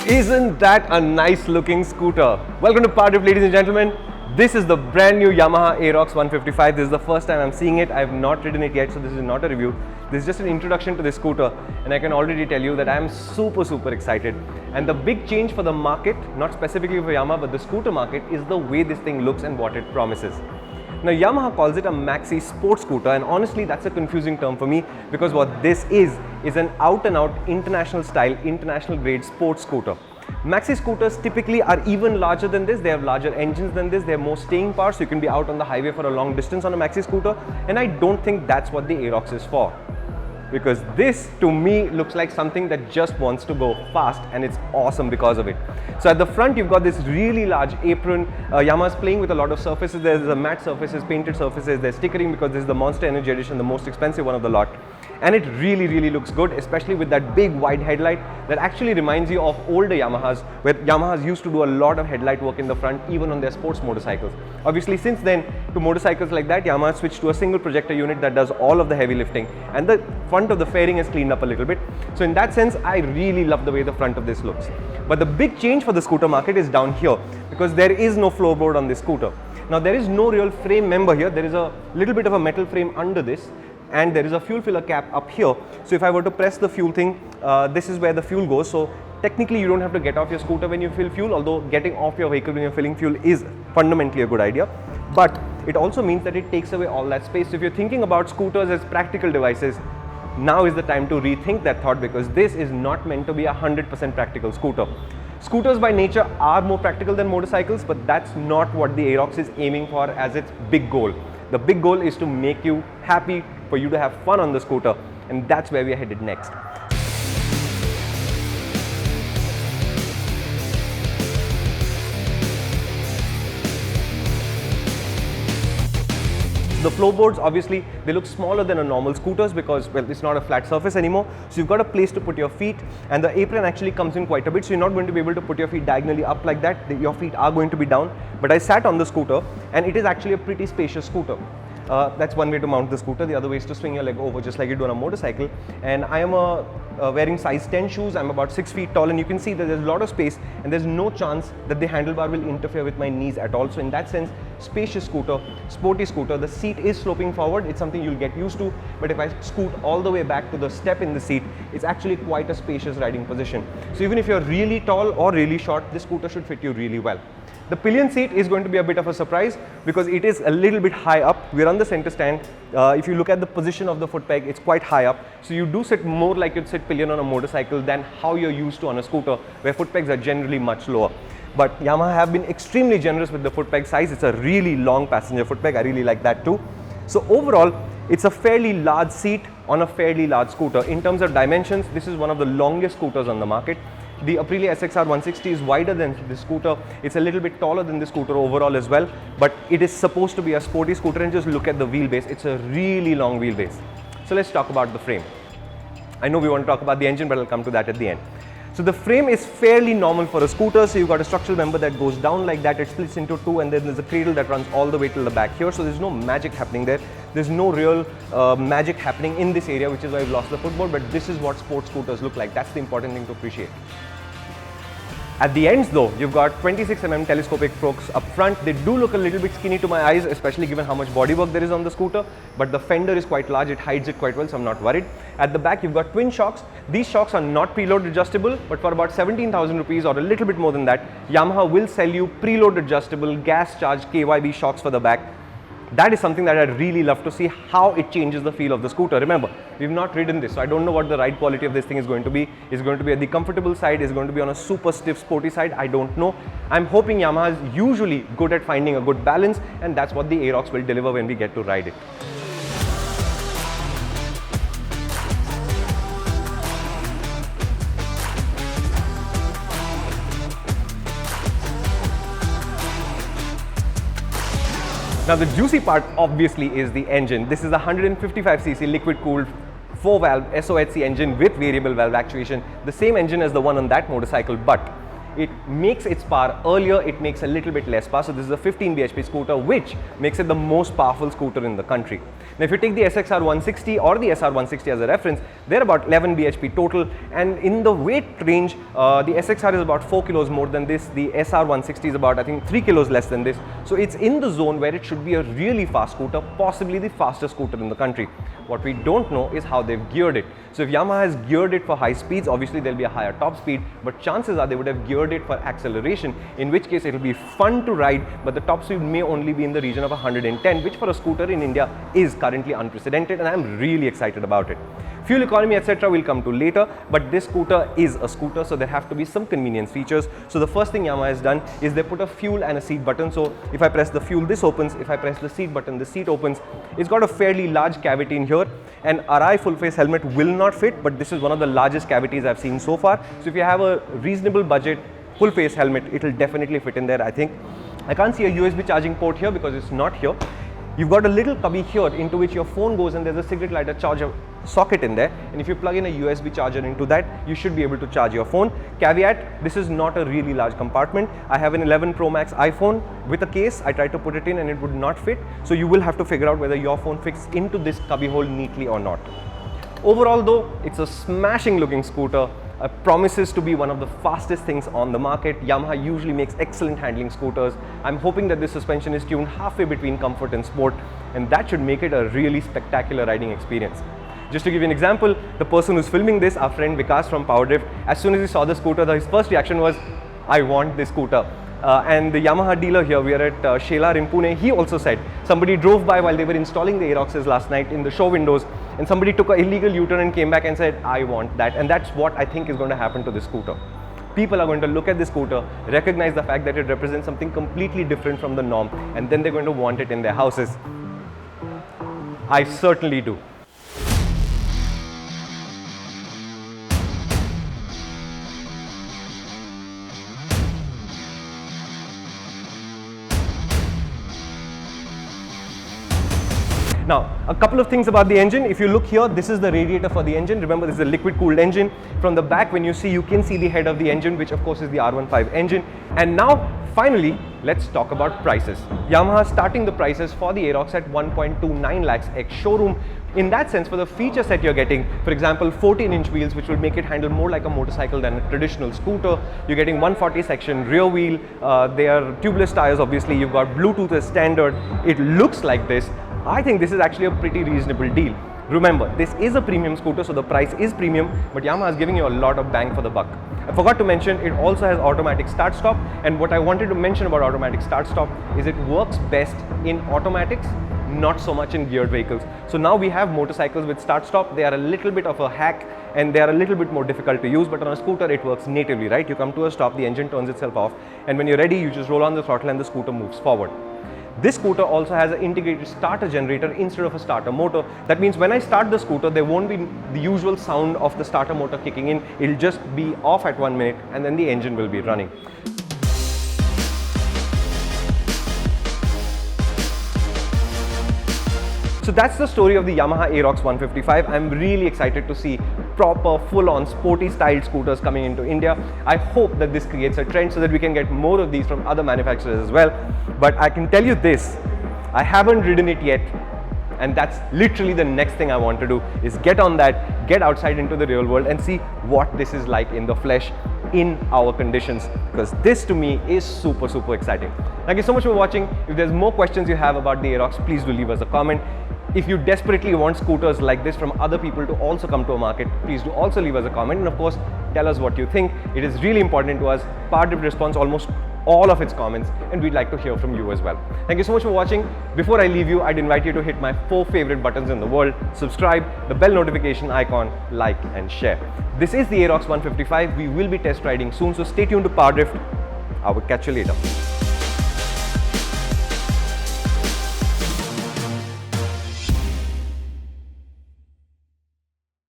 Isn't that a nice looking scooter? Welcome to PowerDrift, ladies and gentlemen. This is the brand new Yamaha Aerox 155. This is the first time I'm seeing it. I have not ridden it yet, so this is not a review. This is just an introduction to this scooter, and I can already tell you that I'm super excited. And the big change for the market, not specifically for Yamaha, but the scooter market, is the way this thing looks and what it promises. Now, Yamaha calls it a maxi-sports scooter, and honestly that's a confusing term for me, because what this is an out-and-out international style, international grade sports scooter. Maxi scooters typically are even larger than this. They have larger engines than this. They have more staying power, so you can be out on the highway for a long distance on a maxi scooter, and I don't think that's what the Aerox is for. Because this, to me, looks like something that just wants to go fast, and it's awesome because of it. So at the front, you've got this really large apron. Yamaha's playing with a lot of surfaces. There's the matte surfaces, painted surfaces, there's stickering because this is the Monster Energy Edition, the most expensive one of the lot. And it really looks good, especially with that big wide headlight that actually reminds you of older Yamahas, where Yamahas used to do a lot of headlight work in the front, even on their sports motorcycles. Obviously, since then, to motorcycles like that, Yamaha switched to a single projector unit that does all of the heavy lifting, and the front of the fairing is cleaned up a little bit. So in that sense, I really love the way the front of this looks. But the big change for the scooter market is down here, because there is no floorboard on this scooter. Now, there is no real frame member here. There is a little bit of a metal frame under this, and there is a fuel filler cap up here. So if I were to press the fuel thing, this is where the fuel goes. So technically you don't have to get off your scooter when you fill fuel, although getting off your vehicle when you're filling fuel is fundamentally a good idea. But it also means that it takes away all that space. So if you're thinking about scooters as practical devices, now is the time to rethink that thought, because this is not meant to be a 100% practical scooter. Scooters by nature are more practical than motorcycles, but that's not what the Aerox is aiming for as its big goal. The big goal is to make you happy, for you to have fun on the scooter, and that's where we are headed next. The floorboards, obviously, they look smaller than a normal scooters because, well, it's not a flat surface anymore. So you've got a place to put your feet, and the apron actually comes in quite a bit. So you're not going to be able to put your feet diagonally up like that. Your feet are going to be down. But I sat on the scooter, and it is actually a pretty spacious scooter. That's one way to mount the scooter. The other way is to swing your leg over just like you do on a motorcycle. And I am wearing size 10 shoes. I'm about 6 feet tall, and you can see that there's a lot of space, and there's no chance that the handlebar will interfere with my knees at all. So in that sense, spacious scooter, sporty scooter. The seat is sloping forward. It's something you'll get used to. But if I scoot all the way back to the step in the seat, it's actually quite a spacious riding position. So even if you're really tall or really short, this scooter should fit you really well. The pillion seat is going to be a bit of a surprise because it is a little bit high up. We're on the center stand. If you look at the position of the foot peg, it's quite high up. So you do sit more like you'd sit pillion on a motorcycle than how you're used to on a scooter, where foot pegs are generally much lower. But Yamaha have been extremely generous with the foot peg size. It's a really long passenger foot peg. I really like that too. So overall, it's a fairly large seat on a fairly large scooter. In terms of dimensions, this is one of the longest scooters on the market. The Aprilia SXR 160 is wider than this scooter. It's a little bit taller than the scooter overall as well, but it is supposed to be a sporty scooter, and just look at the wheelbase. It's a really long wheelbase. So let's talk about the frame. I know we want to talk about the engine, but I'll come to that at the end. So the frame is fairly normal for a scooter. So you've got a structural member that goes down like that. It splits into two, and then there's a cradle that runs all the way till the back here. So there's no magic happening there. There's no real magic happening in this area, which is why I've lost the footboard. But this is what sports scooters look like. That's the important thing to appreciate. At the ends though, you've got 26mm telescopic spokes up front. They do look a little bit skinny to my eyes, especially given how much bodywork there is on the scooter, but the fender is quite large. It hides it quite well, so I'm not worried. At the back, you've got twin shocks. These shocks are not preload adjustable, but for about 17,000 rupees or a little bit more than that, Yamaha will sell you preload adjustable gas charged KYB shocks for the back. That is something that I'd really love to see, how it changes the feel of the scooter. Remember, we've not ridden this, so I don't know what the ride quality of this thing is going to be. Is it going to be at the comfortable side? Is it going to be on a super stiff sporty side? I don't know. I'm hoping Yamaha is usually good at finding a good balance, and that's what the Aerox will deliver when we get to ride it. Now the juicy part obviously is the engine. This is a 155cc liquid-cooled 4-valve SOHC engine with variable valve actuation, the same engine as the one on that motorcycle, but it makes its power earlier, it makes a little bit less power. So this is a 15 bhp scooter, which makes it the most powerful scooter in the country. Now if you take the SXR 160 or the SR 160 as a reference, they're about 11 bhp total, and in the weight range, the SXR is about 4 kilos more than this, the SR 160 is about I think 3 kilos less than this. So it's in the zone where it should be a really fast scooter, possibly the fastest scooter in the country. What we don't know is how they've geared it. So if Yamaha has geared it for high speeds, obviously there'll be a higher top speed, but chances are they would have geared it for acceleration, in which case it'll be fun to ride, but the top speed may only be in the region of 110, which for a scooter in India is currently unprecedented, and I'm really excited about it. Fuel economy, etc. we'll come to later, but this scooter is a scooter, so there have to be some convenience features. So the first thing Yamaha has done is they put a fuel and a seat button. So if I press the fuel, this opens. If I press the seat button, the seat opens. It's got a fairly large cavity in here. An Arai full face helmet will not fit, but this is one of the largest cavities I've seen so far. So if you have a reasonable budget full face helmet, it'll definitely fit in there, I think. I can't see a USB charging port here because it's not here. You've got a little cubby here into which your phone goes, and there's a cigarette lighter charger socket in there, and if you plug in a USB charger into that, you should be able to charge your phone. Caveat, this is not a really large compartment. I have an 11 Pro Max iPhone with a case. I tried to put it in and it would not fit, so you will have to figure out whether your phone fits into this cubby hole neatly or not. Overall though, it's a smashing looking scooter. Promises to be one of the fastest things on the market. Yamaha usually makes excellent handling scooters. I'm hoping that this suspension is tuned halfway between comfort and sport, and that should make it a really spectacular riding experience. Just to give you an example, the person who's filming this, our friend Vikas from PowerDrift, as soon as he saw the scooter, his first reaction was, I want this scooter. And the Yamaha dealer here, we are at Shelar in Pune, he also said, somebody drove by while they were installing the Aeroxes last night in the show windows, and somebody took an illegal U-turn and came back and said, I want that. And that's what I think is going to happen to this scooter. People are going to look at this scooter, recognize the fact that it represents something completely different from the norm, and then they're going to want it in their houses. I certainly do. Now, a couple of things about the engine. If you look here, this is the radiator for the engine. Remember, this is a liquid cooled engine. From the back, when you can see the head of the engine, which of course is the R15 engine. And now, finally, let's talk about prices. Yamaha starting the prices for the Aerox at 1.29 lakhs ex showroom. In that sense, for the feature set you're getting, for example, 14-inch wheels, which will make it handle more like a motorcycle than a traditional scooter. You're getting 140 section rear wheel. They are tubeless tires, obviously. You've got Bluetooth as standard. It looks like this. I think this is actually a pretty reasonable deal. Remember, this is a premium scooter, so the price is premium, but Yamaha is giving you a lot of bang for the buck. I forgot to mention, it also has automatic start-stop, and what I wanted to mention about automatic start-stop is it works best in automatics, not so much in geared vehicles. So now we have motorcycles with start-stop. They are a little bit of a hack, and they are a little bit more difficult to use, but on a scooter it works natively, right? You come to a stop, the engine turns itself off, and when you're ready, you just roll on the throttle and the scooter moves forward. This scooter also has an integrated starter generator instead of a starter motor. That means when I start the scooter, there won't be the usual sound of the starter motor kicking in. It'll just be off at 1 minute and then the engine will be running. So that's the story of the Yamaha Aerox 155. I'm really excited to see proper, full-on, sporty styled scooters coming into India. I hope that this creates a trend so that we can get more of these from other manufacturers as well. But I can tell you this, I haven't ridden it yet, and that's literally the next thing I want to do, is get on that, get outside into the real world and see what this is like in the flesh, in our conditions, because this to me is super, super exciting. Thank you so much for watching. If there's more questions you have about the Aerox, please do leave us a comment. If you desperately want scooters like this from other people to also come to a market, please do also leave us a comment, and of course tell us what you think. It is really important to us. PowerDrift responds almost all of its comments, and we'd like to hear from you as well. Thank you so much for watching. Before I leave you, I'd invite you to hit my 4 favorite buttons in the world: subscribe, the bell notification icon, like and share. This is the Aerox 155. We will be test riding soon, so stay tuned to PowerDrift. I will catch you later.